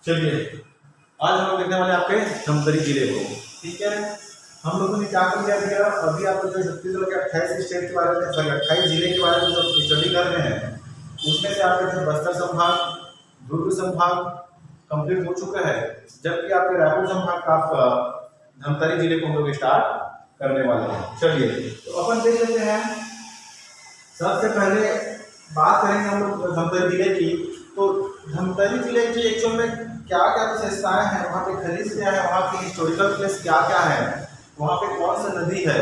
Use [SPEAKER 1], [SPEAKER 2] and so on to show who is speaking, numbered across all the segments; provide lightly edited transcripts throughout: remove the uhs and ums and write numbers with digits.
[SPEAKER 1] चलिए आज हम लोग देखने वाले आपके धमतरी जिले को। ठीक है, हम लोगों ने क्या कर लिया भैया, अभी आप जो छत्तीसगढ़ के 28 स्टेट के बारे में, सॉरी 28 जिले के बारे में जो स्टडी कर रहे हैं, उसमें से आपके जो बस्तर संभाग, दुर्ग संभाग कंप्लीट हो चुका है, जबकि आपके रायपुर संभाग का आपका धमतरी जिले को हम लोग स्टार्ट करने वाले हैं। चलिए तो अपन देख लेते हैं। सबसे पहले बात करेंगे हम लोग धमतरी जिले की। तो धमतरी जिले की एक्चुअल में क्या क्या विशेषताएं हैं, वहाँ पे खनिज क्या है, वहाँ की हिस्टोरिकल प्लेस क्या क्या है, वहाँ पे कौन सा नदी है,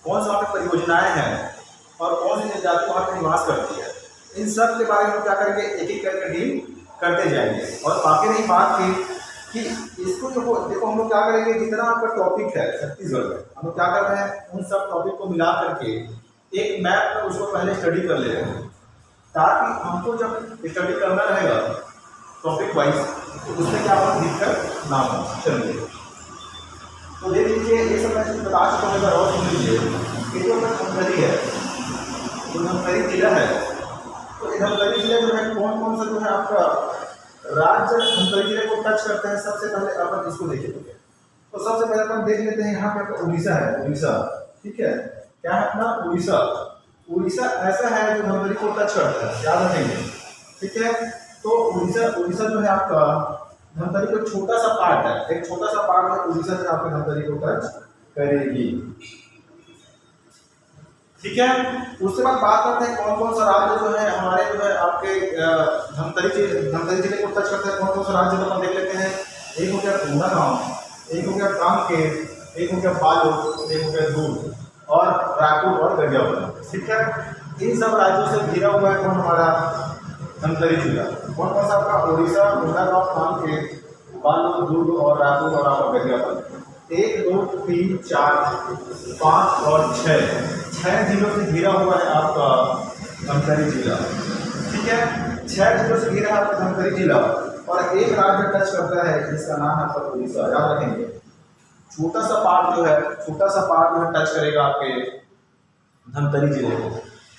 [SPEAKER 1] कौन सा वहाँ पे परियोजनाएं हैं और कौन सी जनजाति वहाँ पे निवास करती है, इन सब के बारे में क्या करेंगे, एक एक करके डील करते जाएंगे। और बाकी रही बात की कि इसको देखो हम लोग क्या करेंगे, जितना आपका टॉपिक है छत्तीसगढ़ में, हम लोग क्या कर रहे हैं, उन सब टॉपिक को मिला करके एक मैप में उसको पहले स्टडी कर ले रहे हैं, ताकि हमको जब स्टडी करना रहेगा टॉपिक वाइज तो उसमें क्या होगा, दिक्कत ना हो। चलिए तो देख लीजिए, ये सब मैं बता चुका हूँ, और सुन लीजिए। ये जो धमतरी है, जो धमतरी जिला है, तो ये धमतरी जिले जो है कौन कौन सा जो है आपका राज्य धमतरी जिले को टच करते हैं। सबसे पहले अपन इसको देखेंगे। तो सबसे पहले अपन देख लेते हैं, यहाँ पे उड़ीसा है, उड़ीसा। ठीक है, क्या है अपना उड़ीसा। उड़ीसा ऐसा है जो धमतरी को टच करता है, याद रखेंगे। ठीक है, तो उड़ीसा जो है आपका धमतरी को छोटा सा पार्ट है, एक छोटा सा पार्ट है उड़ीसा जो आपके धमतरी को टच करेगी। ठीक है, उसके बाद बात करते हैं कौन कौन सा राज्य जो है हमारे जो है आपके धमतरी जिले को टच करते हैं। कौन कौन सा राज्य तो अपन देख लेते हैं। एक हो गया कोंडागांव, एक हो गया कांकेर, एक हो गया बालोद, एक हो गया दुर्ग और रायपुर और गरियाबंद। ठीक है, इन सब राज्यों से घिरा हुआ है कौन, हमारा धमतरी जिला। कौन कौन सा आपका उड़ीसा, कोंडागांव, कांकेर, बालोद, दुर्ग और रायपुर और आपका गरियाबंद। 1 2 3 4 5 और 6 जिलों से घिरा हुआ है आपका धमतरी जिला। ठीक है, 6 जिलों से घिरा है आपका धमतरी जिला और एक राज्य टच करता है जिसका नाम है आपका उड़ीसा। याद रखेंगे, छोटा सा पार्ट जो है टच करेगा आपके धमतरी जिले को।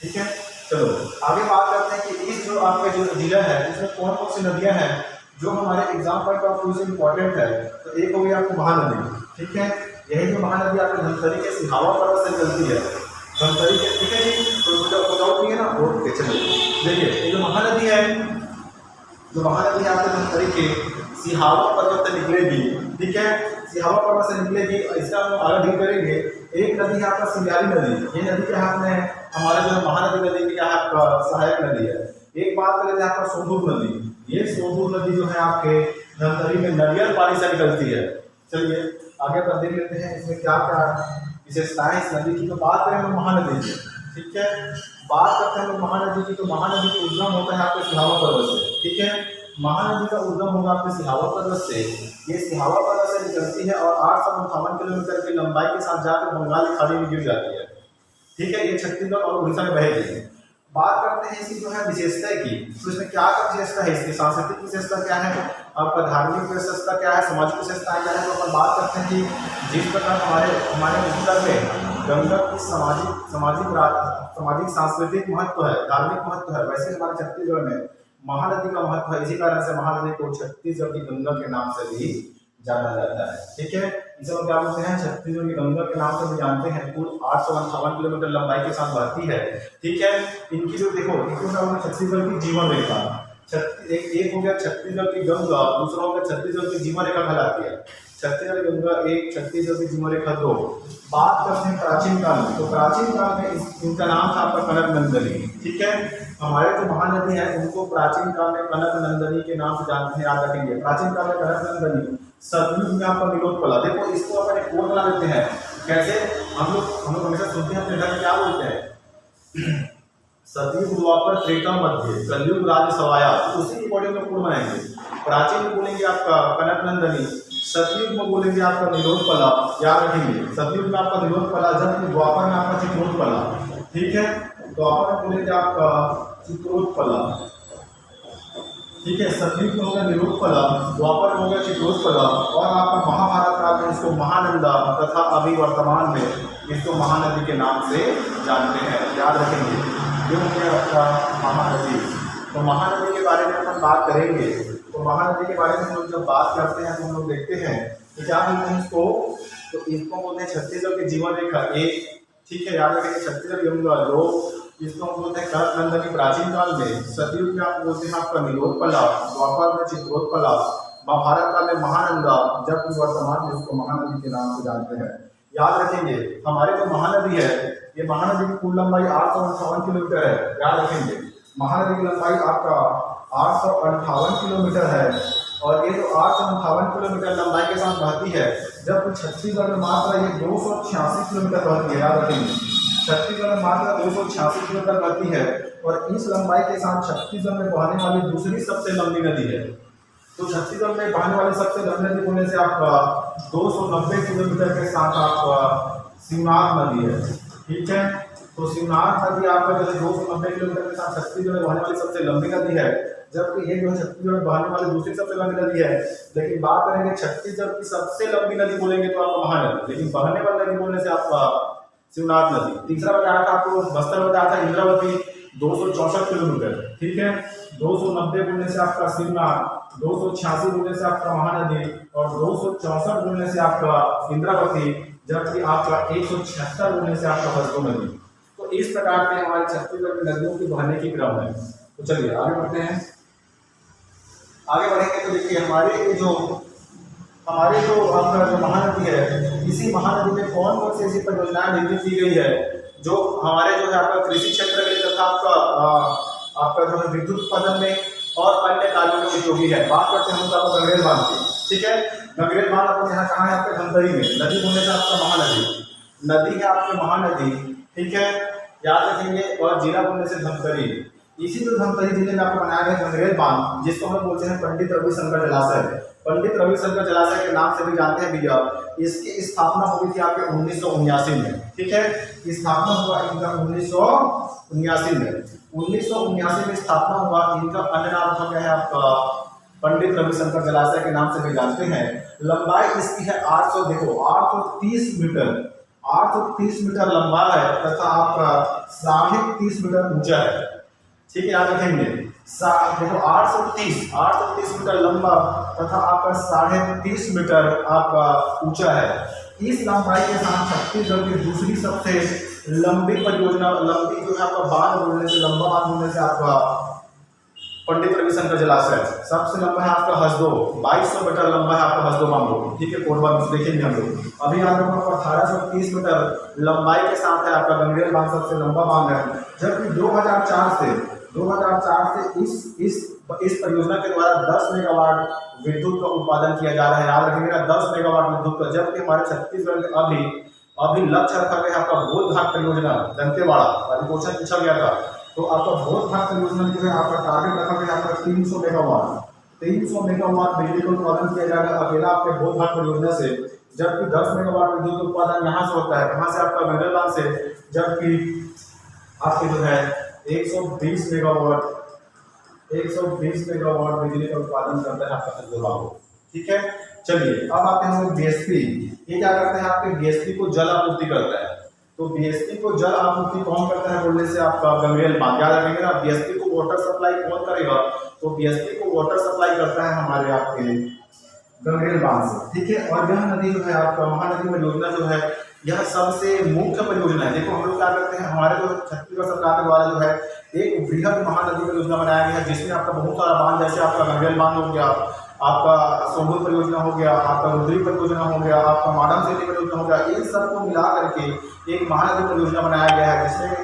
[SPEAKER 1] ठीक है, चलो आगे बात करते हैं कि इस जो आपका जो जिला है इसमें कौन कौन सी नदियां हैं जो हमारे एग्जाम पॉइंट ऑफ व्यू से इम्पोर्टेंट है। तो एक हो गया आपको महानदी। ठीक है, यही जो महानदी आपके धमतरी के सिहावा पर्वत से चलती है, धमतरी के। ठीक है जी, तो बताओ नहीं है ना, ओके चलिए देखिए, ये जो महानदी है, जो महानदी आपके धमतरी के सिहावा पर्वत से निकलेगी। ठीक है, सिहावा पर्वत से निकलेगी, इसका हम आगे डील करेंगे। एक नदी है आपका सिंगारी नदी, ये नदी के हाथ में हमारे जो महानदी नदी की क्या है आपका सहायक नदी है। एक बात करें आपका सोंदूर नदी, ये सोंदूर नदी जो है आपके धमतरी में नरियल पानी से निकलती है। चलिए आगे पर देख लेते हैं इसमें क्या क्या विशेषताएं इस नदी की। तो बात करें हम महानदी की। ठीक है, बात करते हैं हम महानदी की। तो महानदी का उद्गम होता है आपके सिहावा पर्वत से। ठीक है, महानदी का उद्गम होगा आपके सिहावा पर्वत से। ये सिहावा पर्वत से निकलती है और 858 किलोमीटर की लंबाई के साथ जाकर बंगाल की खाड़ी में गिर जाती है। ठीक है, ये छत्तीसगढ़ और उड़ीसा में बहेगी। बात करते हैं इसकी जो है विशेषता की। तो इसमें क्या क्या विशेषता है, इसकी सांस्कृतिक विशेषता क्या है, आपका धार्मिक विशेषता क्या है, सामाजिक विशेषता क्या है। तो अपन बात करते हैं कि जिस प्रकार हमारे उत्तर में गंगा की सामाजिक सांस्कृतिक महत्व है, धार्मिक महत्व है, वैसे हमारे छत्तीसगढ़ में महानदी का महत्व है। इसी कारण से महानदी को छत्तीसगढ़ की गंगा के नाम से भी जाना जाता है। ठीक है, इसे हम क्या बोलते हैं, छत्तीसगढ़ की गंगा के नाम से भी जानते हैं। कुल 858 किलोमीटर लंबाई के साथ बहती है। ठीक है, इनकी जो देखो छत्तीसगढ़ की जीवन रेखा, एक हो गया छत्तीसगढ़ की गंगा, दूसरा हो गया छत्तीसगढ़ की जीवन रेखा कहलाती है। छत्तीसगढ़ की गंगा 1, छत्तीसगढ़ की जीवन रेखा 2। बात करते हैं प्राचीन काल में। तो प्राचीन काल में इनका नाम था आपका कनक नंदनी। ठीक है, हमारे जो महानदी है उनको प्राचीन काल में कनक नंदनी के नाम से जानते हैं, याद रखेंगे। प्राचीन काल में कनक नंदनी, सतयुग में आपका विलोपला। देखो इसको अपन एक कोड बना देते हैं। कैसे, हम लोग हमेशा सुनते हैं अपने घर में क्या बोलते हैं, सतयुग द्वापर त्रेता मध्य कलयुग राज सवाया। तो उसी के अकॉर्डिंग में कोड बनाएंगे। प्राचीन में बोलेंगे आपका कनक नंदनी, सतयुग में बोलेंगे आपका निरोधपला। याद रखेंगे, सतयुग में आपका निरोधपला, जबकि द्वापर में आपका चित्रोत्पला। ठीक है, द्वापर में बोलेंगे आपका चित्रोत्पला। ठीक है, सतयुग में हो गया निरोधपला, द्वापर में हो गया चित्रोत्पला और आपका महाभारत काल में इसको महानंदा तथा अभी वर्तमान में इसको महानदी के नाम से जानते हैं। याद रखेंगे, ये हो गया आपका महानदी। तो महानदी के बारे में अपन बात करेंगे तो महानदी के बारे में हम लोग जब बात करते हैं तो हम लोग देखते हैं कि क्या बोलते हैं इसको, तो इसको बोलते हैं छत्तीसगढ़ की जीवन रेखा एक। ठीक है, याद रखेंगे छत्तीसगढ़ यमुना दो, इसको हम बोलते हैं करकनंदनी प्राचीन काल में, सतयुग में आप बोलते हैं आपका नीलोत्पला, द्वापर में चित्रोत्पला, महाभारत काल में महानंदा, जबकि वर्तमान में इसको महानदी के नाम से जानते हैं। याद रखेंगे हमारे जो महानदी है, ये महानदी की कुल लंबाई 858 किलोमीटर है। याद रखेंगे महानदी की लंबाई आपका 858 किलोमीटर है, और ये जो 858 किलोमीटर लंबाई के साथ बहती है, जबकि छत्तीसगढ़ में मात्र ये 286 किलोमीटर बहती है। याद रखेंगे छत्तीसगढ़ में मात्र 286 किलोमीटर बहती है, और इस लंबाई के साथ छत्तीसगढ़ में बहने वाली दूसरी सबसे लंबी नदी है। तो छत्तीसगढ़ में बहने वाली सबसे लंबी नदी बोलने से आपका 290 किलोमीटर के साथ आपका शिवनाथ नदी है। ठीक है, तो शिवनाथ नदी आपका जो है 290 किलोमीटर के साथ छत्तीसगढ़ में बहने वाली सबसे लंबी नदी है, जबकि ये जो है छत्तीसगढ़ में बहने वाली दूसरी सबसे लंबी नदी है। लेकिन बात करेंगे छत्तीसगढ़ की सबसे लंबी नदी बोलेंगे तो आपका महानदी, लेकिन बहने वाली नदी बोलने से आपका शिवनाथ नदी। तीसरा बताया था आपको, बस्तर बताया था इंद्रावती 264 किलोमीटर। ठीक है, 290 बोलने से आपका शिवनाथ, 286 बोलने से आपका महानदी, और 264 बोलने से आपका इंद्रावती, जबकि आपका 176 बोलने से आपका हसदो नदी। तो इस प्रकार के हमारे छत्तीसगढ़ की नदियों की बहने की क्रम है। तो चलिए आगे बढ़ते हैं। आगे बढ़ेंगे तो देखिए हमारे जो आपका जो महानदी है, इसी महानदी में कौन कौन सी ऐसी परियोजनाएं निर्मित की गई है जो हमारे जो है आपका कृषि क्षेत्र में तथा आपका जो है विद्युत उत्पादन में और अन्य कार्यों में उपयोगी है। बात करते हैं हम आपका गंगरेल बांध की। ठीक है, गंगरेल बांध अपने यहाँ कहाँ है, आपके धमतरी में। नदी बोलने से आपका महानदी, नदी है आपकी महानदी। ठीक है, याद रखेंगे, और जिला बोलने से धमतरी। इसी जो धमतरी जिले में आपको बनाया गया गंगरेल बांध, जिसको हम बोलते हैं पंडित रविशंकर जलाशय। पंडित रविशंकर जलाशय के नाम से भी जानते हैं भैया। इसकी स्थापना हुई थी आपके 1979 में। ठीक है, स्थापना हुआ इनका 1979 में। 1979 में स्थापना हुआ। इनका अन्य नाम क्या है आपका, पंडित रविशंकर जलाशय के नाम से भी जानते हैं। लंबाई इसकी है 830 मीटर, 830 मीटर लंबा है तथा आपका 30.5 मीटर ऊंचा है। ठीक है, याद रखेंगे देखो 830 मीटर लंबा तथा आपका 30.5 मीटर आपका ऊंचा है। इस लंबाई के साथ छत्तीसगढ़ की दूसरी सबसे लंबी परियोजना, लंबी जो है आपका बांध बोलने से, लंबा बांध बोलने से आपका पंडित रविशंकर जलाशय। सबसे लंबा है आपका हसदो, 2200 मीटर लंबा है आपका हसदो बांध। ठीक है, कोटवा देखेंगे हम लोग। अभी आप लोगों को 1830 मीटर लंबाई के साथ है आपका गंगरेल बांध सबसे लंबा बांध है। जबकि 2004 से इस परियोजना के द्वारा 10 मेगावाट विद्युत का उत्पादन किया जा रहा है। याद रखिएगा 10 मेगावाट विद्युत का। जबकि हमारे छत्तीसगढ़ में अभी लक्ष्य रखा गया आपका बोध घाट परियोजना, दंतेवाड़ा, अभी क्वेश्चन पूछा गया था। तो आपका बोध घाट परियोजना जो है आपका टारगेट रखा गया आपका 300 मेगावाट। 300 मेगावाट बिजली का उत्पादन किया जाएगा अकेला आपके बोध घाट परियोजना से। जबकि 10 मेगावाट विद्युत उत्पादन यहाँ से होता है, कहाँ से, आपका गंगरेल बांध से। जबकि आपके जो है 120 मेगावाट बिजली का उत्पादन करता है आपका हसदो बांध। ठीक है, चलिए अब आते हैं हम बीएसपी। ये क्या करते हैं, आपके बीएसपी को जल आपूर्ति करता है। तो बीएसपी को जल आपूर्ति कौन करता है बोलने से आपका गंगरेल बांध। याद रखेंगे ना, बीएसपी को वाटर सप्लाई कौन करेगा, तो बीएसपी को वाटर सप्लाई करता है हमारे आपके गंगरेल बांध से। ठीक है, और यह नदी जो है आपका महानदी परियोजना जो है, यह सबसे मुख्य परियोजना है। देखो हम लोग क्या करते हैं, हमारे जो छत्तीसगढ़ सरकार के द्वारा जो है एक वृहद महानदी परियोजना बनाया गया है, जिसमें आपका बहुत सारा बांध, जैसे आपका गंगरेल बांध हो गया, आपका सोमपुर परियोजना हो गया, आपका रुद्री परियोजना हो गया, आपका माडम सिल्ली परियोजना हो गया। इन सबको मिला करके एक महानदी परियोजना बनाया गया है,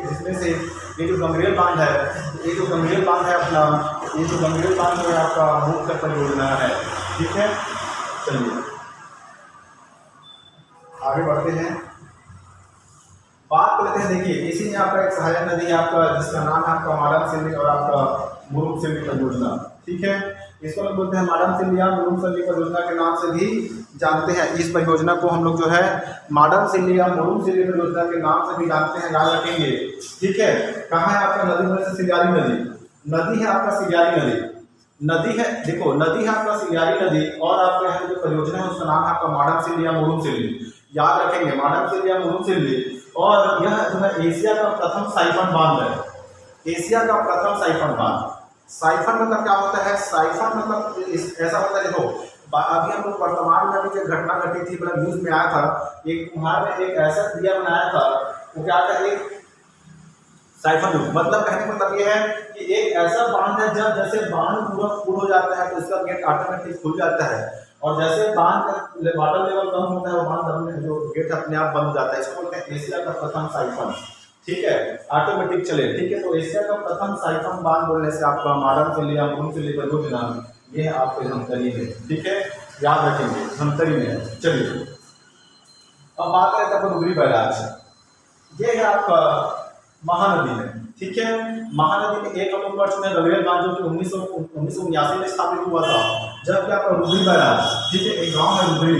[SPEAKER 1] जिसमें से ये जो गंगरेल बांध है, ये जो गंगरेल बांध है अपना, ये जो गंगरेल बांध जो है आपका मुख्य परियोजना है। ठीक है, चलिए आगे बढ़ते हैं, बात कर लेते हैं। देखिए इसी में आपका एक सहायक नदी है आपका, जिसका नाम है आपका माडम सिल्ली और आपका मुरुम सिल्ली परियोजना। ठीक है, इसको हम बोलते हैं माडम सिल्ली या मुरुम सिल्ली परियोजना के नाम से भी जानते हैं। इस परियोजना को हम लोग जो है माडम सिल्ली या मुरुम सिल्ली परियोजना के नाम से भी जानते हैं, याद रखेंगे। ठीक है, कहाँ है आपका नदी बोलने से सिरियारी नदी है आपका सिरियारी नदी है। देखो नदी है आपका सिरियारी नदी, और आपका यहाँ जो परियोजना है उसका नाम है आपका माडम सिल्ली या मुरुम सिल्ली। याद रखेंगे माडम सिल्ली या मुरुम सिल्ली। और यह जो है एशिया का प्रथम साइफन बांध है, एशिया का प्रथम साइफन बांध। साइफन मतलब क्या होता है? साइफन मतलब ऐसा होता है, देखो अभी हम लोग वर्तमान में अभी जो घटना घटी थी, मतलब न्यूज में आया था, एक कुम्हार ने एक ऐसा दिया बनाया था, वो क्या था, एक साइफन लूप। मतलब कहने का मतलब ये है कि एक ऐसा बांध है, जब जैसे बांध पूरा फुल हो जाता है तो इसका गेट ऑटोमेटिक खुल जाता है, और जैसे बांध का वाटर लेवल कम होता है वो बांध जो गेट अपने आप बंद हो जाता है। इसको बोलते हैं एशिया का प्रथम साइफन, ठीक है, ऑटोमेटिक चले, ठीक है। तो एशिया का प्रथम साइफन बांध बोलने से आपका मॉडर्न से लिया मून से लेकर योजना, ये है आपके धमतरी में, ठीक है, याद रखेंगे धमतरी में। चलिए अब बात करें तब डुगरी बैराज, ये है आपका महानदी में, ठीक है। महानदी में एक हम लोग पढ़ चुके हैं गगरेल बांध, जो कि 1979 में स्थापित हुआ था, जब क्या आपका डुगरी बैराज, ठीक है, एक गांव है डुगरी,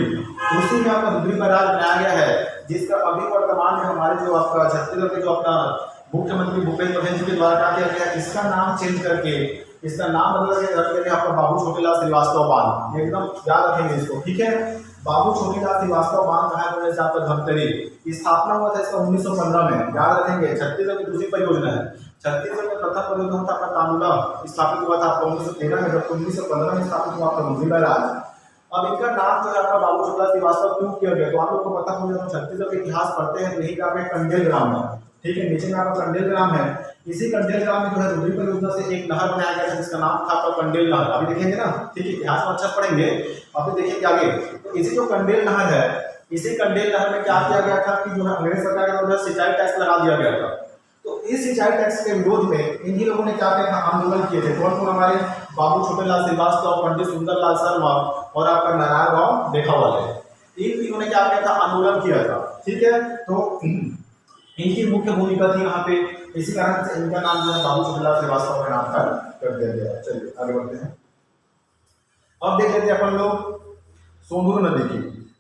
[SPEAKER 1] उसी में आपका डुगरी बैराज बनाया गया है, जिसका अभी वर्तमान में हमारे जो आपका छत्तीसगढ़ के जो अपना मुख्यमंत्री भूपेश बघेल जी के द्वारा क्या किया गया, इसका नाम चेंज करके, इसका नाम बदल करके आपका बाबू छोटेलाल श्रीवास्तव बांध, एकदम याद रखेंगे इसको, ठीक है। बाबू छोटेलाल श्रीवास्तव बांध कहा है जैसे आपका धमतरी, स्थापना हुआ था इसका 1915 में, याद रखेंगे। छत्तीसगढ़ की दूसरी परियोजना है, छत्तीसगढ़ में प्रथम परियोजना था आपका तांडुला, स्थापित हुआ था आपका 1913 में, जबकि 1915 में स्थापित हुआ आपका डुगरी बैराज। अब इनका नाम जो है आपका बाबू छोटेलाल श्रीवास्तव क्यों किया गया, तो आप लोग को पता होगा, जब छत्तीसगढ़ के इतिहास पढ़ते हैं तो यही का कंडेल ग्राम है, ठीक है, नीचे में आपका कंडेल ग्राम है। इसी कंडेल ग्राम में जो है डुगरी परियोजना से एक नहर बनाया गया था, जिसका नाम था आपका कंडेल नहर, अभी देखेंगे ना, ठीक है, इतिहास में अच्छा पढ़ेंगे, अभी देखेंगे आगे। तो इसी जो कंडेल नहर है, इसी कंडेल नहर में क्या किया गया था कि जो है अंग्रेज सरकार के द्वारा सिंचाई टैक्स लगा दिया गया था। तो इस सिंचाई टैक्स के विरोध में इन्हीं लोगों ने क्या किया था, आंदोलन किए थे। कौन कौन? हमारे बाबू छोटेलाल श्रीवास्तव, पंडित सुंदरलाल शर्मा और आपका नारायण राव देखावाले, इन तीनों ने क्या किया था, आंदोलन किया था, ठीक है। तो इनकी मुख्य भूमिका थी यहाँ पे, इसी कारण से इनका नाम जो है बाबू छोटेलाल श्रीवास्तव के नाम पर कर दिया गया। चलिए आगे बढ़ते हैं। अब देख लेते हैं अपन लोग सोंदूर नदी की।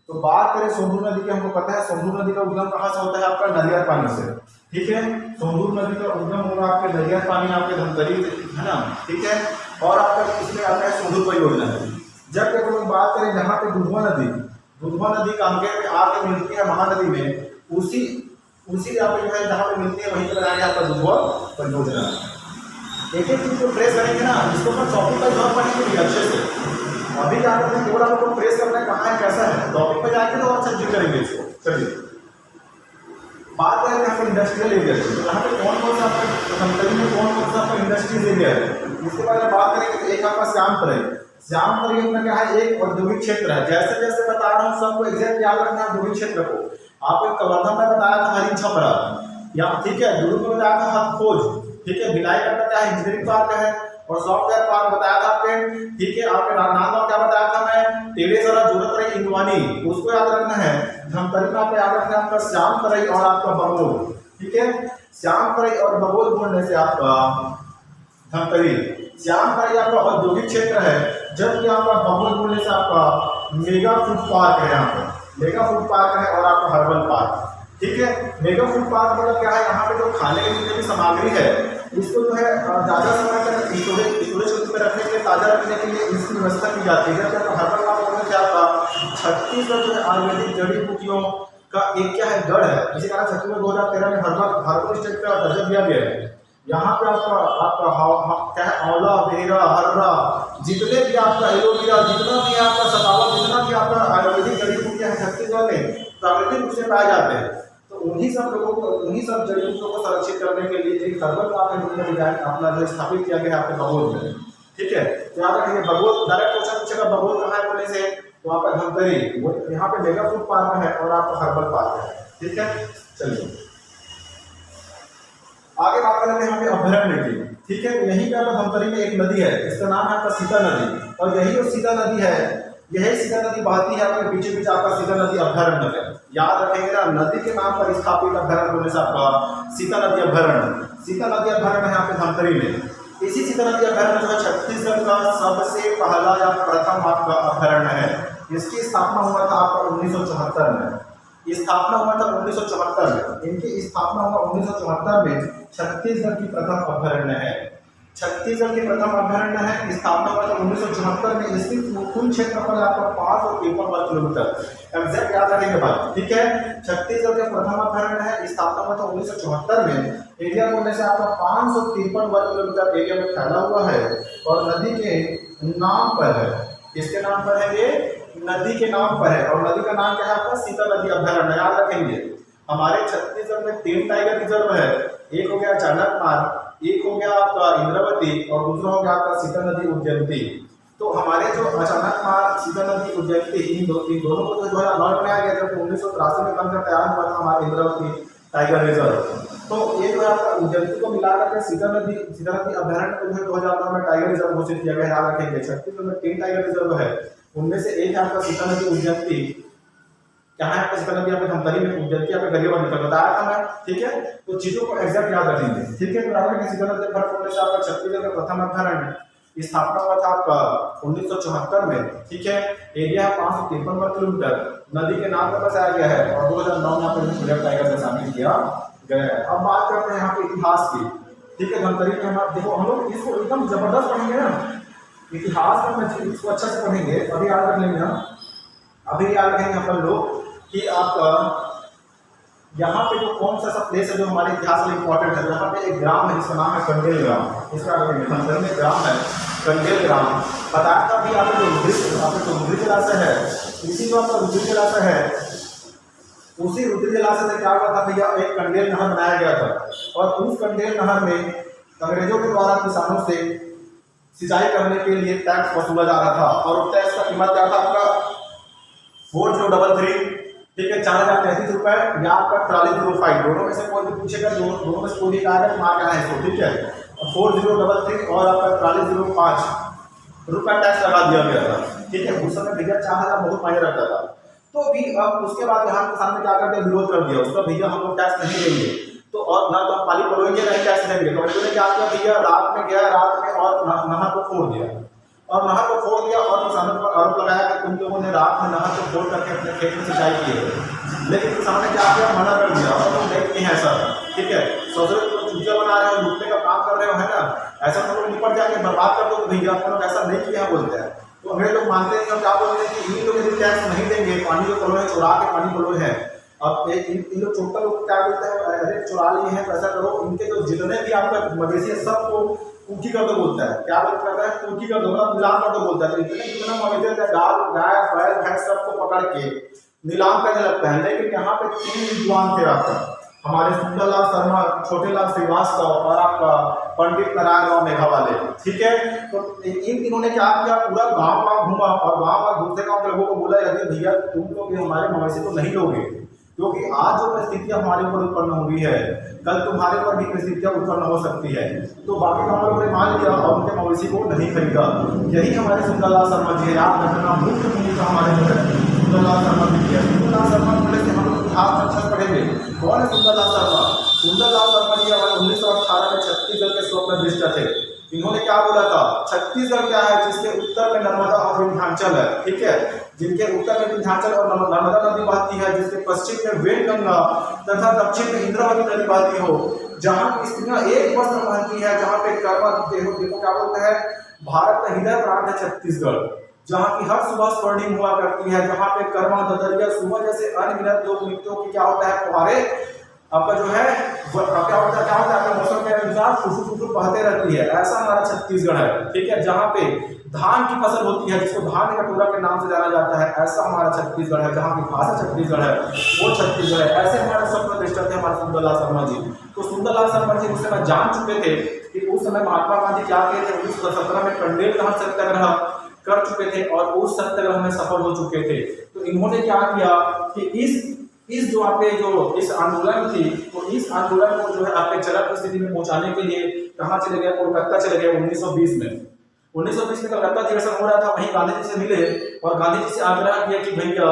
[SPEAKER 1] तो बात करें सोंदूर नदी की, हमको पता है सोंदूर नदी का उद्गम कहाँ से होता है, आपका नदियार पानी से, ठीक है। सोंदूर नदी का उद्गम होगा आपके नदियार पानी, आपके धमतरी से, है ना, ठीक है। और आपका इसमें आता है सोंदूर परियोजना है। जब हम लोग बात करें यहाँ पे दुधवा नदी कांकेर में आके मिलती है महानदी में, उसी यहाँ पे जो है जहाँ पे मिलती है वहीं पर बनाया गया आपका दुधवा परियोजना। एक एक चीज को प्रेस करेंगे ना, इसको अपन टॉपिक पर जॉब पढ़ेंगे अच्छे से। अभी क्या करते हैं, केवल आपको प्रेस करना है कहाँ है कैसा है, टॉपिक पर जाएंगे तो अच्छा चीज करेंगे इसको। चलिए बात करें यहाँ पे इंडस्ट्रियल एरिया की, तो यहाँ पे कौन कौन सा आपका धमतरी में कौन कौन सा आपका इंडस्ट्रियल एरिया है, इसके बारे में बात करेंगे। तो एक आपका श्यामतरई में क्या है, एक औद्योगिक क्षेत्र है। जैसे जैसे बता रहा हूँ सबको एग्जैक्ट याद रखना है औद्योगिक क्षेत्र को। आपको कवर्धा में बताया था हरिन छपरा, या ठीक है, दुर्ग में बताया था हथखोज, ठीक है, भिलाई का क्या है, इंजीनियरिंग पार्क है, और सॉफ्टवेयर पार्क बताया था आपके, ठीक है। आपके नांदगांव क्या बताया था मैं, टेढ़ेसरा जोरतरई इंदवानी, उसको याद रखना है। धमतरी में आपको याद रखना है आपका श्यामतरई और आपका बगोल, ठीक है। श्यामतरई और बगोल बोलने से आपका धमतरी, श्यामतरई आपका औद्योगिक क्षेत्र है, जबकि आपका बगोल बोलने से आपका मेगा फूड पार्क है, यहाँ पर मेगा फूड पार्क है, और आपका हर्बल पार्क, ठीक है। मेगा फूड पार्क मतलब क्या है, यहाँ पे जो खाने की जितनी भी सामग्री है इसको जो है ज़्यादा समय तक स्टोरेज में रखने के लिए, ताज़ा रखने के लिए इसकी व्यवस्था की जाती है। जब हर्बल पार्क में क्या था, छत्तीसगढ़ जो है आयुर्वेदिक जड़ी बूटियों का एक क्या है गढ़ है, इसी कारण छत्तीसगढ़ 2013 में हर्बल स्टेट का दर्जा दिया गया है। यहाँ पे आपका क्या है, आंवला, बेरा, हर्रा, जितने भी आपका एलोवेरा, जितना भी आपका सतावा, जितना भी आपका आयुर्वेदिक जड़ी बूटियाँ हैं छत्तीसगढ़ में प्राकृतिक रूप से पाए जाते हैं। तो उन्हीं सब लोगों को, उन्हीं सब जड़ी बूटियों को संरक्षित करने के लिए एक हर्बल पार्क का डिजाइन अपना जो स्थापित किया गया है आपके बगोल में, ठीक है। तो याद रखिए बगोल, डायरेक्ट क्वेश्चन पूछेगा बगोल कहाँ है बोलने से, तो आपका धमतरी, यहाँ पे मेगा फूड पार्क है और आपका हर्बल पार्क है, ठीक है। चलिए आगे बात करते हैं यहाँ पे अभयारण्य की, ठीक है। तो यहीं पे आपका धमतरी में एक नदी है, इसका नाम है आपका सीता नदी, और यही जो सीता नदी है, यही सीता नदी बहती है आपके पीछे पीछे आपका सीता नदी अभयारण्य है। याद रखेंगे ना, नदी के नाम पर स्थापित अभयारण्य होने से आपका सीता नदी अभयारण्य, सीता नदी अभयारण्य है यहाँ पे धमतरी में। इसी सीता नदी अभयारण्य जो है छत्तीसगढ़ का सबसे पहला या प्रथम आपका अभयारण्य है। इसकी स्थापना हुआ था आपका 1974 में, स्थापना हुआ था 1974 में, इनकी स्थापना हुआ 1974 में। छत्तीसगढ़ की प्रथम अभयारण्य है। छत्तीसगढ़ के प्रथम अभ्यारण्य है, स्थापना हुआ था 1974 में। इसकी कुल क्षेत्रफल है आपका 553 वर्ग किलोमीटर। एग्जैक्ट याद रखेंगे बात, ठीक है। छत्तीसगढ़ के प्रथम अभ्यारण्य है, स्थापना हुआ था 1974 में। एरिया बोलने से आपका 553 वर्ग किलोमीटर एरिया में फैला हुआ है और नदी के नाम पर है। किसके नाम पर है? ये नदी के नाम पर है। और नदी का नाम क्या है आपका? सीता नदी अभ्यारण्य, याद रखेंगे। हमारे छत्तीसगढ़ में 3 टाइगर रिजर्व है। एक हो गया चाणकमार, एक हो गया आपका इंद्रावती और दूसरा हो गया आपका सीता नदी उज्जैनती। तो हमारे जो चाणकमार, सीता नदी उज्जैनती, इन दोनों को तो 2009 में बनाया गया, जब 1983 में बनकर तैयार हुआ था हमारा इंद्रावती टाइगर रिजर्व। तो ये जो है आपका उज्जैनती को मिला करके सीता नदी अभ्यारण्य को जो है 2009 में टाइगर रिजर्व घोषित किया गया, याद रखेंगे। छत्तीसगढ़ में 3 टाइगर रिजर्व है, उनमें से एक है आपका सीता नदी उज्जैनती। क्या है आपका सीता नदी? आपके धमतरी में उज्जैनती आपके गरियाबंद में बताया था मैं, ठीक है। तो चीजों को एग्जैक्ट याद रखेंगे, ठीक है। तो याद रखें सीता नदी पर आपका छत्तीसगढ़ का प्रथम अभ्यारण्य स्थापना हुआ था आपका 1974 में, ठीक है। एरिया है 553 वर्ग किलोमीटर, नदी के नाम पर बसाया गया है और 2009 में यहाँ पे टाइगर से शामिल किया गया है। अब बात करते हैं यहाँ पे इतिहास की, ठीक है। धमतरी में हम देखो, हम लोग इसको एकदम जबरदस्त पढ़ेंगे ना, इतिहास में इसको अच्छा से पढ़ेंगे। अभी याद रख लेंगे ना, अभी याद रखेंगे अपन लोग कि आपका यहाँ पे जो कौन सा प्लेस है जो हमारे इतिहास में इंपॉर्टेंट है। यहाँ पे एक ग्राम है जिसका नाम है कंडेल ग्राम। इसका धमतरी में ग्राम है कंडेल ग्राम। बताया था अभी आपको जो रुद्री जलाशय है, इसी जो आपका रुद्री जलाशय है, उसी रुद्री जलाशय से क्या हुआ था भैया? एक कंडेल नहर बनाया गया था और उस कंडेल नहर में अंग्रेजों के द्वारा किसानों से सिंचाई करने के लिए टैक्स वसूला जा रहा था और टैक्स का कीमत क्या था आपका? 4033, ठीक है, 4033 रुपए या आपका 4305। दोनों में से कोई भी पूछेगा, दोनों में से कोई भी आएगा तो मार है इसको, ठीक है। 4033 और आपका 4305 रुपया टैक्स लगा दिया गया था, ठीक है। उस समय भैया 4000 बहुत मायने रखता था। तो भी अब उसके बाद यहाँ किसान ने क्या कर दिया? विरोध कर दिया उसका, भैया हम लोग टैक्स नहीं देंगे। तो और ना तो हम पानी पलोएंगे नहीं टैक्स देंगे। तो उन्होंने क्या किया भैया? रात में गया, रात में और नहर को फोड़ दिया और नहर को फोड़ दिया और किसानों पर आरोप लगाया कि तुम लोगों ने रात में नहर को फोड़ करके अपने खेत में सिंचाई की है। लेकिन किसानों ने क्या किया? मना कर दिया और तुम देखते हैं ऐसा, ठीक है। सोच रहे हो चूतिया बना रहे हो, लूटने का काम कर रहे हो, है ना, ऐसा तो लोग निपट जाएंगे, बर्बाद कर दो। भैया अपन लोग ऐसा नहीं किया बोलते हैं। तो हमें लोग मानते हैं और क्या बोलते हैं कि इन लोग यदि टैक्स नहीं देंगे, पानी जो कलोए चुरा के पानी कलोए हैं, अब इन लोग छोटा लोग क्या बोलते हैं? अरे चुरा लिए हैं, पैसा करो। इनके जो जितने भी आपका मवेशी है सबको कुकी कर दो बोलता है। क्या बोलता है? कुकी कर दो, मतलब नीलाम कर दो बोलता है। तो इतने जितना मवेशी है, गाय बैल भैंस सबको पकड़ के नीलाम करने लगता है। लेकिन यहाँ पे 3 विद्वान थे आपका, हमारे सुंदरलाल शर्मा, छोटेलाल श्रीवास्तव और आपका पंडित नारायण मेघावाले, ठीक है। तो इन तीनों ने क्या किया? पूरा गाँव घूमा और गाँव दूसरे गाँव के लोगों को बोला, यदि भैया तुम लोग हमारे मवेशी तो नहीं लोगे, क्योंकि आज जो परिस्थितियां हमारे ऊपर उत्पन्न हुई है, कल तुम्हारे ऊपर भी परिस्थितियां उत्पन्न हो सकती है। तो बाकी गाँव लोगों ने मान लिया और उनके मवेशी को नहीं खरीदा। यही हमारे सुंदरलाल शर्मा जी है, याद रखना, मुख्य भूमिका हमारे जो है सुंदरलाल शर्मा जी की है। सुंदरलाल शर्मा बोले कि हम लोग इतिहास अच्छा पढ़ेंगे। कौन है सुंदरलाल शर्मा? सुंदरलाल शर्मा जी हमारे 1918 में छत्तीसगढ़ के स्वप्नदृष्टा थे। इन्होंने क्या बोला था? छत्तीसगढ़ क्या है? जिसके उत्तर में नर्मदा और विंध्याचल है, ठीक है। जिनके उत्तर में विंध्याचल और नर्मदा नदी बहती है, जिसके पश्चिम में वेणगंगा तथा दक्षिण में इंद्रावती नदी बहती हो, जहाँ की स्त्रियां एक वस्त्र पहनती है, जहाँ पे कर्मा देखो क्या बोलते हैं? भारत का हृदय प्रांत है छत्तीसगढ़, जहाँ की हर सुबह स्वर्णिम हुआ करती है, जहाँ पे कर्मा ददरिया सुबह जैसे अनगिनत लोक नृत्यों की क्या होता है? फुहारे आपका जो है क्या होता है आपका मौसम के अनुसार फुफू फुफू बहते रहती है। ऐसा हमारा छत्तीसगढ़ है, ठीक है, जहाँ पे धान की फसल होती है, जिसको धान कटोरा के नाम से जाना जाता है। ऐसा हमारा छत्तीसगढ़ है, जहाँ की भाषा छत्तीसगढ़ है, वो छत्तीसगढ़ है। ऐसे हमारे स्वप्नदृष्टा थे हमारे सुंदरलाल शर्मा जी। तो सुंदरलाल शर्मा जी उस समय जान चुके थे कि उस समय महात्मा गांधी क्या किए थे? 1917 में कंडेल नहर सत्याग्रह कर चुके थे और उस सत्याग्रह में सफल हो चुके थे। तो इन्होंने क्या किया कि इस जो आपके जो इस आंदोलन थी, तो इस आंदोलन को जो है आपके चरम स्थिति में पहुंचाने के लिए कहाँ चले गए? कोलकाता चले गए 1920 में। 1920 में कलकत्ता अधिवेशन हो रहा था, वहीं गांधी जी से मिले और गांधी जी से आग्रह किया कि भैया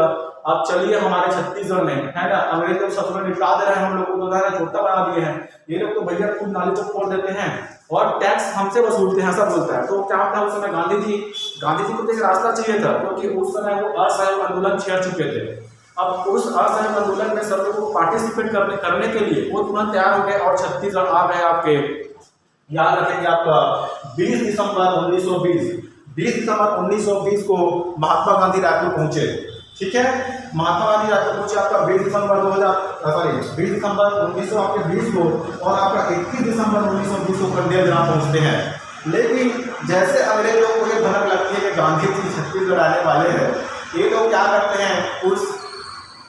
[SPEAKER 1] आप चलिए हमारे छत्तीसगढ़ में, है ना, अंग्रेज लोग सच में निपटा दे रहे हैं, हम लोग को तो छोटा बना दिए हैं, ये लोग तो भैया खुद नाली को खोल देते हैं और टैक्स हमसे वसूलते हैं, ऐसा बोलता है। तो क्या होता है? उस समय गांधी जी को तो एक रास्ता चाहिए था, क्योंकि उस समय वो असहयोग आंदोलन छेड़ चुके थे। अब उस असहयोग आंदोलन में सब लोगों को पार्टिसिपेट करने के लिए वो तुरंत तैयार हो गए और छत्तीसगढ़ आ गए आपके याद रखेंगे आपका 20 दिसंबर 1920 को महात्मा गांधी रायपुर पहुंचे। ठीक है, महात्मा गांधी रायपुर पहुंचे आपका 20 दिसंबर 1920 को, और आपका 21 दिसंबर 1920 को कंडेल ग्राम पहुंचते हैं। लेकिन जैसे अंग्रेज लोगों को ये भनक लगती है कि गांधी जी छत्तीसगढ़ आने वाले हैं, ये लोग क्या करते हैं, उस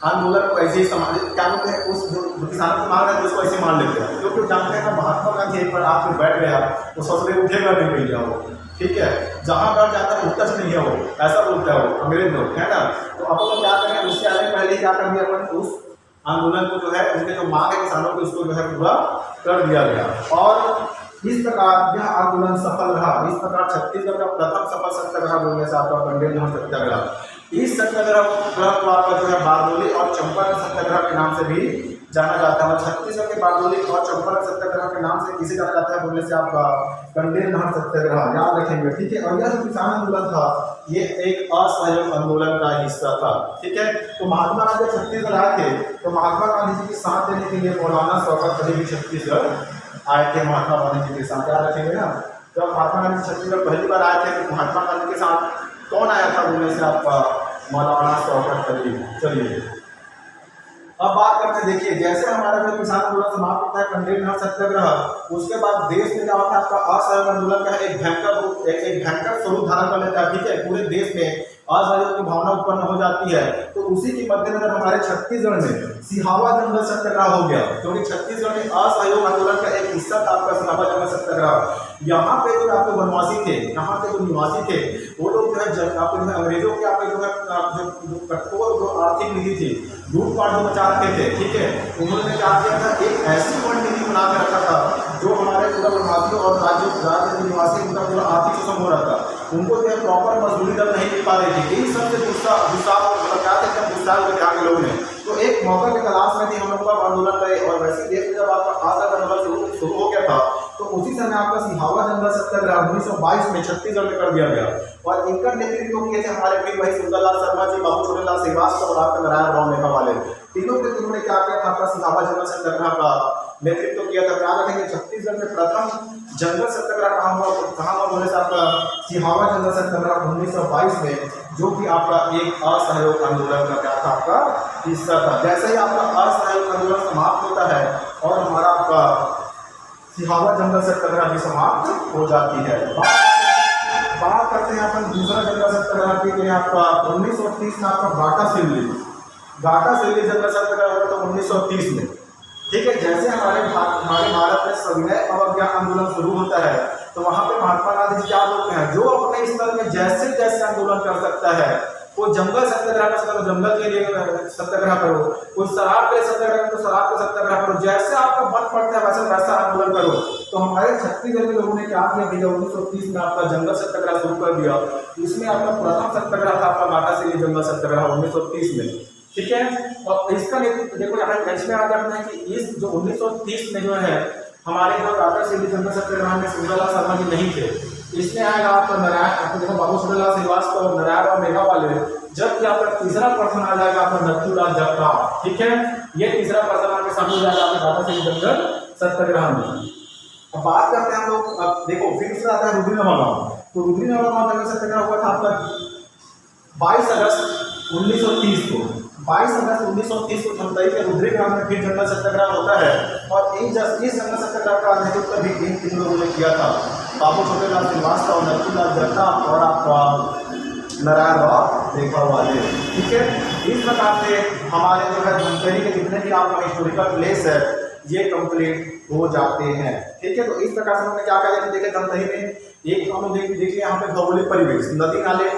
[SPEAKER 1] आंदोलन को ऐसे ही क्या बोलते हैं, उस जो किसानों की मांग है उसको ऐसे मान लेते हैं, क्योंकि जानते हैं महात्मा गांधी एक बार आके बैठ गया तो सोच रहे उठेगा नहीं भैया वो। ठीक है, जहाँ पर जाता है उत्तर नहीं है वो, ऐसा बोलता है वो अंग्रेज लोग, है ना। तो अब लोग क्या करें, उससे आने पहले क्या कर दिया अपन, उस आंदोलन को जो है, उनके जो मांग है किसानों की, उसको जो है पूरा कर दिया गया। और इस प्रकार यह आंदोलन सफल रहा। इस प्रकार छत्तीसगढ़ का प्रथम सफल सत्याग्रह बोलने से आपका कंडेल नहर सत्याग्रह। इस सत्याग्रह को आपका जो है बारडोली और चंपारण सत्याग्रह के नाम से भी जाना जाता है। छत्तीसगढ़ के बारडोली और चंपारण सत्याग्रह के नाम से किसे जाना जाता है बोलने से आपका कंडेल नहर सत्याग्रह, याद रखेंगे। ठीक है, और यह जो किसान आंदोलन था ये एक असहयोग आंदोलन का हिस्सा था। ठीक है, तो महात्मा गांधी छत्तीसगढ़ आए थे, तो महात्मा गांधी जी के साथ देने के लिए मौलाना शौकत अली भी छत्तीसगढ़ आए थे महात्मा गांधी जी के साथ, याद रखेंगे ना। जब महात्मा गांधी छत्तीसगढ़ पहली बार आए थे तो महात्मा गांधी के साथ कौन आया था बोलने से आपका मौलाना शौकत अली। चलिए अब बात करते हैं, देखिए जैसे हमारा जो किसान आंदोलन समाप्त होता है कंडेल नहर सत्याग्रह, उसके बाद देश में क्या होता है, आपका असहयोग आंदोलन का एक भयंकर स्वरूप धारण कर लेता है। ठीक है, पूरे देश में असहयोग की भावना उत्पन्न हो जाती है। तो उसी के मद्देनजर हमारे छत्तीसगढ़ में सिहावा जंगल सत्याग्रह हो गया, क्योंकि छत्तीसगढ़ में असहयोग आंदोलन का एक हिस्सा था आपका सिहावा जंगल सत्याग्रह। यहाँ पे जो आपके वनवासी थे, यहाँ के जो निवासी थे, वो लोग जो है आपके जो अंग्रेजों के आपके जो है जो कठोर जो आर्थिक नीति थी, लूटपाट जो मचा रखे थे। ठीक है, उन्होंने क्या किया था, एक ऐसी वन नीति बना के रखा था जो हमारे पूरा वनवासियों और राज्य निवासी उनका पूरा आर्थिक शोषण हो रहा था। उनको जो है प्रॉपर मजदूरी दर नहीं मिल पा रही थी। यही सबसे गुस्सा के लोगों ने तो एक मौका की तलाश में थी हम लोग का आंदोलन करे। और वैसे देश में जब आपका आज़ाद आंदोलन शुरू हो गया था तो उसी समय आपका सिहावा जंगल सत्याग्रह 1922 में छत्तीसगढ़ में कर दिया गया। और इनका नेतृत्व किए थे हमारे प्रिय भाई सुंदरलाल शर्मा जी, बाबू छोटेलाल श्रीवास्तव और आपका नारायण राव मेघा वाले। तीनों के तीनों ने क्या किया था, आपका सिहावा जंगल सत्याग्रह का नेतृत्व किया था। क्या रखेंगे, छत्तीसगढ़ में प्रथम जंगल सत्याग्रह कहाँ हुआ बोले से आपका सिहावा जंगल सत्याग्रह 1922 में, जो कि आपका एक असहयोग आंदोलन का क्या था, आपका हिस्सा था। जैसे ही आपका असहयोग आंदोलन समाप्त होता है और हमारा आपका सिहावा जंगल सत्याग्रह भी समाप्त हो जाती है। बात करते हैं अपन दूसरा जंगल सत्याग्रह की, आपका 1930 में आपका घाटा सिल्ली जंगल सत्याग्रह होता था 1930 में। ठीक है, जैसे हमारे भारत में सविनय अवज्ञा आंदोलन शुरू होता है तो वहाँ पे महात्मा गांधी जी क्या बोलते हैं, जो अपने स्तर में जैसे जैसे आंदोलन कर सकता है वो जंगल सत्याग्रह कर सकता है, जंगल के लिए सत्याग्रह करो, कोई शराब के सत्याग्रह तो शराब का सत्याग्रह करो, जैसे आपका मन पड़ता है वैसे वैसा आंदोलन करो। तो हमारे छत्तीसगढ़ के लोगों ने क्या किया भैया, 1930 में आपका जंगल सत्याग्रह शुरू कर दिया। इसमें आपका प्रथम सत्याग्रह था आपका घाटा सिल्ली जंगल सत्याग्रह 1930 में। ठीक है, और इसका देखो यहाँ इसमें आ जाता है कि इस जो 1930 में जो है हमारे जो घाटा सिल्ली जंगल सत्याग्रह में सुंदरलाल शर्मा जी नहीं थे, इसमें आएगा आपका नारायण, आपको देखो बाबू छोटेलाल श्रीवास्तव और नारायण राव मेघा वाले, जबकि आपका तीसरा पर्सन आ जाएगा आपका नथुराम जगताप। ठीक है, ये तीसरा पर्सन आपके सामने जाएगा आपके घाटा सिल्ली जंगल सत्याग्रह में। अब बात करते हैं हम लोग, अब देखो फिर से आता है रुद्रीनवागांव। तो रुद्रीनवागांव जंगल सत्याग्रह हुआ था आपका 22 अगस्त 1930 को। 22 अगस्त 1930 को धमतरी के रुद्रीग्राम में फिर जंगल सत्याग्रह होता है। और इस जंगल सत्याग्रह का नेतृत्व भी इन तीन लोगों ने किया था, बाबू छोटेलाल श्रीवास्तव, नथुराम जगताप और आपका नारायण राव मेघा वाले। ठीक है, इस प्रकार से हमारे जो है धमतरी के जितने भी आपका हिस्टोरिकल प्लेस है ये कंप्लीट हो जाते हैं। ठीक है, तो इस प्रकार से हमने क्या किया, देखिए धमतरी में एक हम लोग देखिए यहाँ पे भौगोलिक परिवेश, नदी नाले,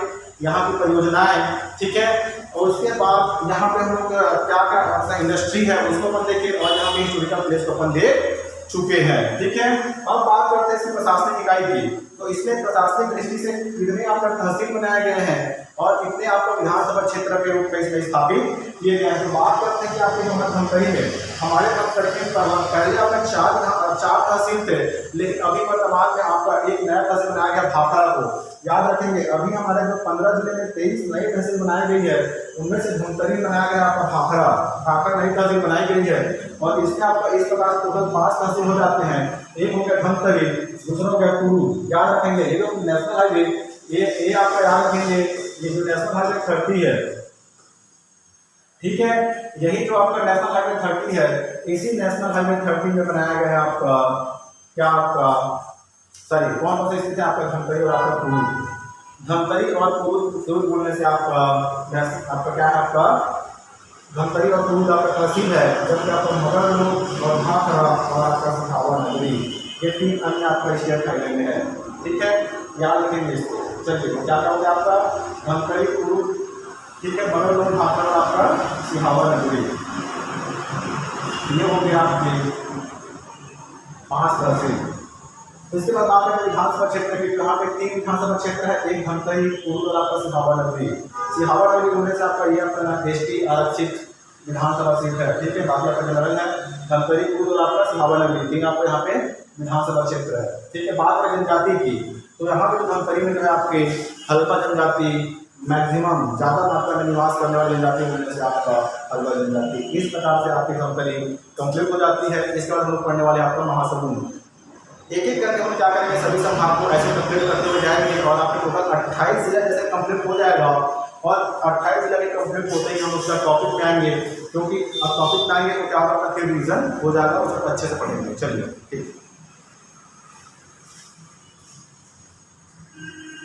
[SPEAKER 1] यहाँ की परियोजनाएं। ठीक है, और उसके बाद यहाँ पे हम लोग क्या क्या अपना इंडस्ट्री है उसको अपन देखें, और यहाँ पे हिस्टोरिकल प्लेस को अपन देख चुके हैं। ठीक है, अब बात करते हैं इसकी प्रशासनिक इकाई की। तो इसमें प्रशासनिक दृष्टि से कितने आपका तहसील बनाए गए हैं और इतने आपको विधानसभा क्षेत्र के रूप में इसमें स्थापित किए गए हैं। तो बात करते हैं कि आपके जो धमतरी में हमारे धमतरी में पहले आपने चार तहसील थे, लेकिन अभी वर्तमान में आपका एक नया तहसील बनाया गया भाखड़ा को। याद रखेंगे अभी हमारे जो 15 जिले में 23 नई तहसील बनाई गई है, उनमें से धमतरी बनाया गया आपका भाखड़ा नई तहसील बनाई गई है। और इसमें आपका इस प्रकार टोटल 5 तहसील हो जाते हैं। एक हो गया धमतरी, दूसरा हो गया कुरू। याद रखेंगे ये जो नेशनल हाईवे ये आपका याद रखेंगे ये जो नेशनल हाईवे 30 है, ठीक है, यही जो आपका नेशनल हाईवे 30 है, इसी नेशनल हाईवे 30 में बनाया गया है आपका क्या आपका सॉरी कौन से स्थित है आपका धमतरी और आपका कुरू। धमतरी और कुरू बोलने से आपका क्या है आपका धमतरी और कुरू आपका तहसील है, जबकि आपका मगरलोड और भाखड़ा और आपका सिहावा नगरी ये 3 अन्य आपका स्टेट हाईवे में है। ठीक है, याद रखेंगे इसको। चलिए क्या क्या हो गया आपका धमतरी कुरू, ठीक है, मगरलोड भाखड़ा और आपका सिहावा नगरी, ये हो गया आपके 5 तहसील। इसके बाद आपका विधानसभा क्षेत्र की यहाँ पे 3 विधानसभा क्षेत्र है, एक धमतरी कुरू और आपका सिहावा नगरी। सिहावा नगरी होने से आपका ये अपना एसटी आरक्षित विधानसभा सीट है। ठीक है, बाकी आपका जनरल है धमतरी कुरू और आपका सिहावा नगरी, 3 आपको यहाँ पे विधानसभा क्षेत्र है। ठीक है, बात करें जनजाति की तो यहाँ पे धमतरी में जो है आपके हल्का जनजाति मैक्सिमम ज़्यादा मात्रा में निवास करने वाली जनजाति होने से आपका हल्का जनजाति। इस प्रकार से आपकी धमतरी कंप्लीट हो जाती है। इसके बाद हम लोग पढ़ने वाले आपका महासमुंद। एक एक करके हम क्या करेंगे सभी संभाग को ऐसे कंप्लीट करते हुए जाएंगे और आपके टोटल 28 जिला जैसे कंप्लीट हो जाएगा। और 28 जिला के कंप्लीट होते ही हम उसका टॉपिक पे आएंगे, क्योंकि अब टॉपिक पे आएंगे तो क्या होगा फिर रिवीजन हो जाएगा, उसको अच्छे से पढ़ेंगे। चलिए ठीक।